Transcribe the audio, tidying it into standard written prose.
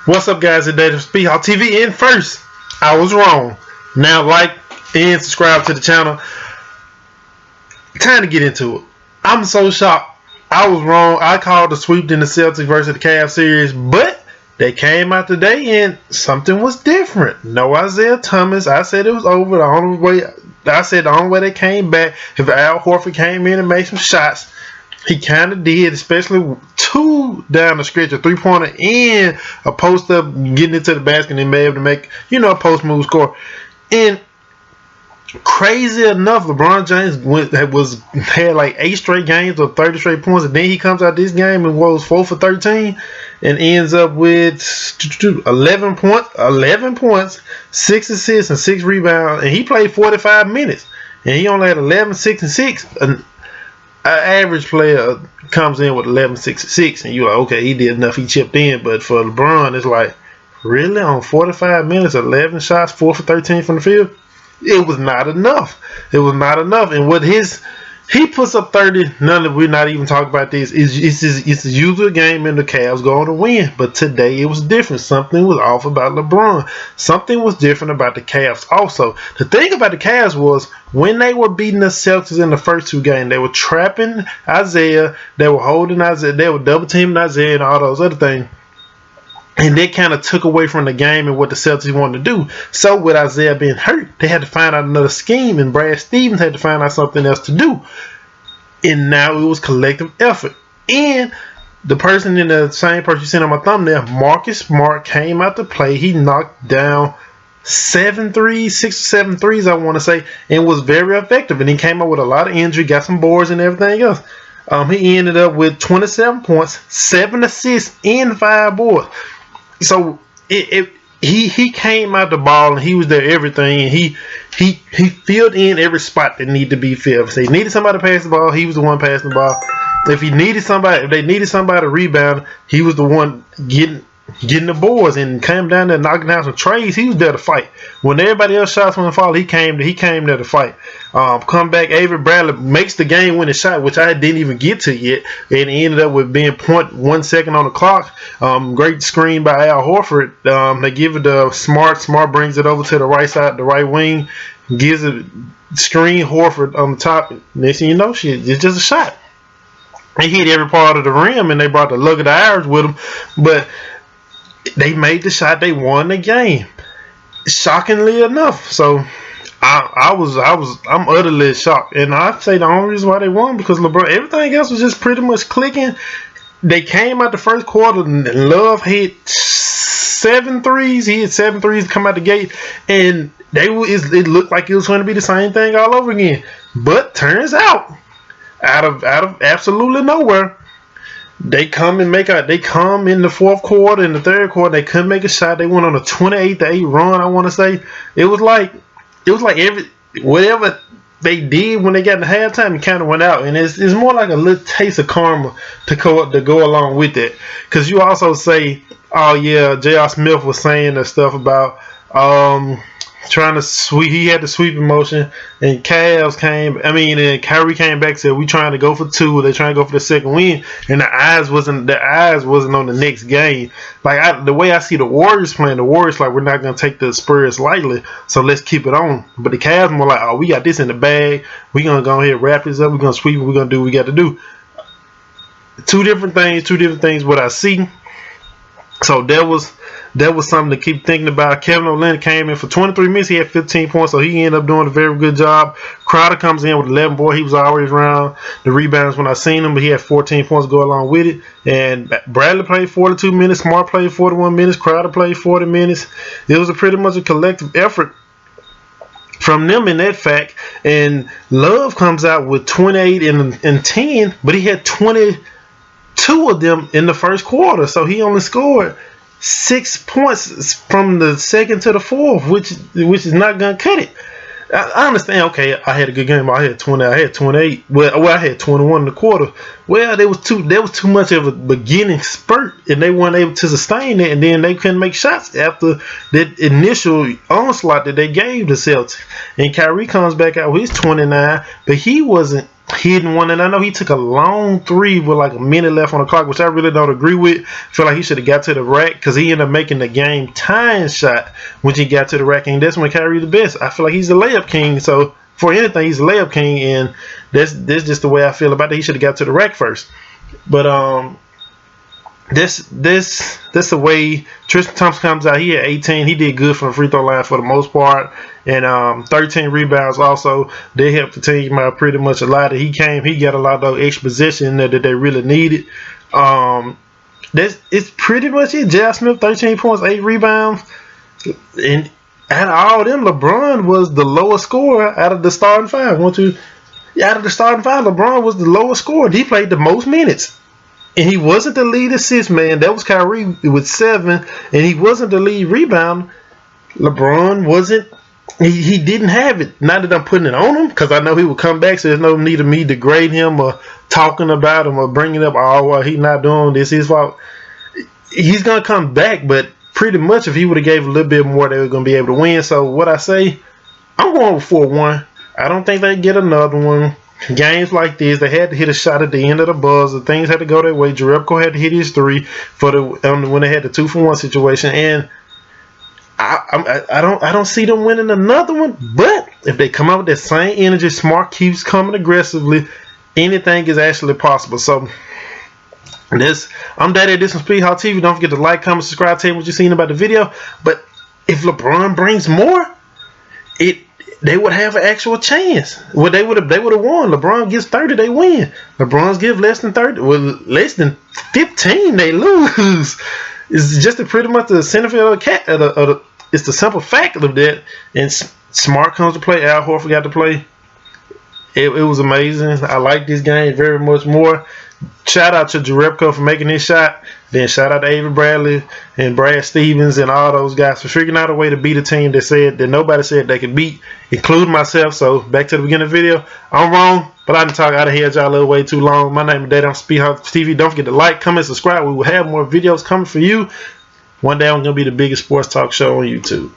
What's up, guys? Today to Speed Hall TV. And first, I was wrong. Now, like and subscribe to the channel. Time to get into it. I'm so shocked. I was wrong. I called the sweep in the Celtics versus the Cavs series, but they came out today and something was different. No Isaiah Thomas. I said it was over. The only way they came back, if Al Horford came in and made some shots, he kind of did, especially two down the stretch, a three-pointer and a post-up, getting into the basket and being able to make, a post-move score. And crazy enough, LeBron James had like 8 straight games of 30 straight points, and then he comes out this game and was 4 for 13 and ends up with 11 points, 6 assists, and 6 rebounds, and he played 45 minutes, and he only had 11, 6, and 6. An average player comes in with 11, 6, and 6, and you're like, okay, he did enough, he chipped in. But for LeBron, it's like, really? On 45 minutes, 11 shots, 4 for 13 from the field? It was not enough. It was not enough. And what he puts up 30, we're not even talking about this. It's the usual game, and the Cavs going to win. But today it was different. Something was off about LeBron. Something was different about the Cavs also. The thing about the Cavs was when they were beating the Celtics in the first 2 games, they were trapping Isaiah. They were holding Isaiah. They were double teaming Isaiah and all those other things. And they kind of took away from the game and what the Celtics wanted to do. So with Isaiah being hurt, they had to find out another scheme, and Brad Stevens had to find out something else to do. And now it was collective effort. And the person in the same person you seen on my thumbnail, Marcus Smart, came out to play. He knocked down 6 or 7 threes, I want to say, and was very effective. And he came out with a lot of injury, got some boards and everything else. He ended up with 27 points, 7 assists, and 5 boards. So he came out the ball and he was there everything, and he filled in every spot that needed to be filled. If they needed somebody to pass the ball, he was the one passing the ball. If they needed somebody to rebound, he was the one getting the boards and came down there knocking down some trays. He was there to fight. When everybody else shots went fall, he came there to fight. Come back, Avery Bradley makes the game winning shot, which I didn't even get to yet, and he ended up with being 0.1 second on the clock. Great screen by Al Horford. They give it to Smart. Smart brings it over to the right side, the right wing, gives it screen Horford on the top. Next thing you know, it's just a shot. He hit every part of the rim, and they brought the lug of the Irish with them, but they made the shot. They won the game, shockingly enough. So I'm utterly shocked, and I'd say the only reason why they won because LeBron. Everything else was just pretty much clicking. They came out the first quarter, and Love hit 7 threes. He hit 7 threes to come out the gate, and it looked like it was going to be the same thing all over again. But turns out of absolutely nowhere, they come in the fourth quarter, in the third quarter, they couldn't make a shot. They went on a 28-8 run, I want to say. It was like whatever they did when they got in the halftime, it kind of went out. And it's more like a little taste of karma to go along with it. Because you also say, oh yeah, J.R. Smith was saying the stuff about trying to sweep. He had the sweeping motion, and Kyrie came back and said, we trying to go for 2. They trying to go for the second win, and the eyes wasn't on the next game. Like the way I see the Warriors playing, the Warriors like, we're not gonna take the Spurs lightly, so let's keep it on. But the Cavs more like, oh, we got this in the bag. We gonna go ahead and wrap this up. We're gonna sweep it. We're gonna do what we got to do. Two different things. What I see. So that was something to keep thinking about. Kevin O'Leary came in for 23 minutes. He had 15 points, so he ended up doing a very good job. Crowder comes in with 11 boards. He was always around the rebounds when I seen him, but he had 14 points to go along with it. And Bradley played 42 minutes. Smart played 41 minutes. Crowder played 40 minutes. It was pretty much a collective effort from them in that fact. And Love comes out with 28 and 10, but he had 22 of them in the first quarter, so he only scored 6 points from the second to the fourth, which is not gonna cut it. I understand. Okay, I had a good game. I had 20. I had 28. Well, I had 21 in the quarter. Well, there was too much of a beginning spurt, and they weren't able to sustain it. And then they couldn't make shots after that initial onslaught that they gave the Celtics. And Kyrie comes back out with his 29, but he wasn't hitting one, and I know he took a long three with like a minute left on the clock, which I really don't agree with. Feel like he should have got to the rack because he ended up making the game tying shot when he got to the rack, and that's when Kyrie the best. I feel like he's the layup king, so for anything he's the layup king, and that's just the way I feel about it. He should have got to the rack first. But this the way Tristan Thompson comes out. He had 18. He did good from the free throw line for the most part, and 13 rebounds also. They helped the team out pretty much a lot. He got a lot of those extra positions in there that they really needed. It's pretty much it. J.R. Smith, 13 points, 8 rebounds, and out of all them, LeBron was the lowest scorer out of the starting five. Out of the starting five, LeBron was the lowest scorer. He played the most minutes. And he wasn't the lead assist man. That was Kyrie with 7. And he wasn't the lead rebound. LeBron wasn't. He didn't have it. Not that I'm putting it on him, because I know he will come back. So there's no need of me degrading him or talking about him or bringing up, oh, well, he's not doing this. His fault. He's going to come back. But pretty much if he would have gave a little bit more, they were going to be able to win. So what I say, I'm going with 4-1. I don't think they get another one. Games like this, they had to hit a shot at the end of the buzzer. Things had to go their way. Jerebko had to hit his 3 for when they had the 2-for-1 situation, and I don't see them winning another one. But if they come out with that same energy, Smart keeps coming aggressively, anything is actually possible. So I'm Daddy. This is Speed Hall TV. Don't forget to like, comment, subscribe, tell me what you've seen about the video. But if LeBron brings more, they would have an actual chance. Well, they would have won. LeBron gets 30, they win. LeBron's give less than 30, well, less than 15, they lose. It's just pretty much the centerfield it's the simple fact of that. And Smart comes to play. Al Horford got to play. It was amazing. I like this game very much more. Shout out to Jerebko for making his shot. Then shout out to Avery Bradley and Brad Stevens and all those guys for figuring out a way to beat a team that nobody said they could beat, including myself. So back to the beginning of the video. I'm wrong, but I didn't talk out of here y'all a little way too long. My name is Daddy. I'm Speed Hall TV. Don't forget to like, comment, subscribe. We will have more videos coming for you. One day I'm going to be the biggest sports talk show on YouTube.